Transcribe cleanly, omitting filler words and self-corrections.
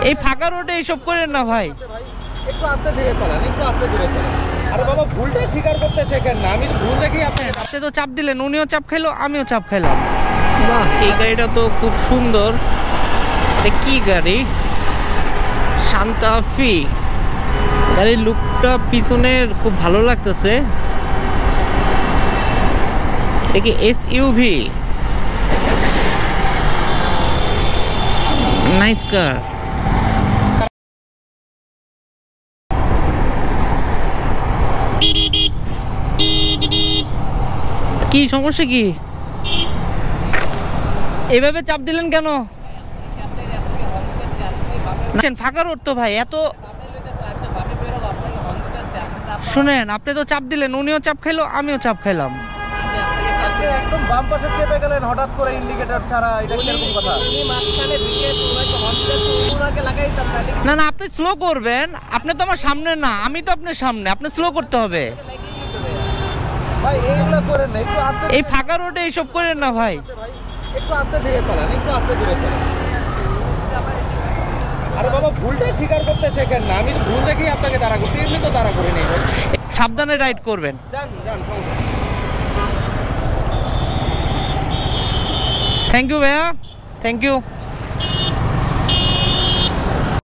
এই ফাঁকা রোডে এইসব করেন না ভাই, একটু আস্তে ধীরে চালান, একটু আস্তে ধীরে চালান। আরে বাবা, ভুলটা স্বীকার করতে শেখেন না। আমি তো ভুল দেখি আপনি তো চাপ দিলেন, উনিও চাপ খেলো আমিও চাপ খেলাম। বাহ, এই গাড়িটা তো খুব সুন্দর। এটা কি গাড়ি? সান্তা ফি। গাড়ির লুকটা পিছনের খুব ভালো লাগতেছে। এটা কি এসইউভি? নাইস কার। কি সমস্যা? কি এভাবে চাপ দিলেন কেন? ফাঁকা রোড তো ভাই, এত শুনেন, আপনি তো চাপ দিলেন, উনিও চাপ খেলো আমিও চাপ খেলাম। একদম বাম পাশে চেপে গেলেন হঠাৎ করে ইন্ডিকেটর ছাড়া, এটা কিরকম কথা? না না, আপনি স্লো করবেন। আপনি তো আমার সামনে না, আমি তো আপনার সামনে, আপনি স্লো করতে হবে ভাই। এইগুলো করেন না, একটু আস্তে। এই ফাঁকা রোডে এইসব করেন না ভাই। একটু আস্তে ধীরে চালান, একটু আস্তে ধীরে চালান। আরে বাবা, ভুলটা স্বীকার করতে শেখেন না। আমি তো ভুল দেখি আপনাকে দাঁড়া করতে, এমনি তো দাঁড়া করে নেই। সাবধানে রাইড করবেন। যান যান। থ্যাংক ইউ ভাইয়া, থ্যাংক ইউ।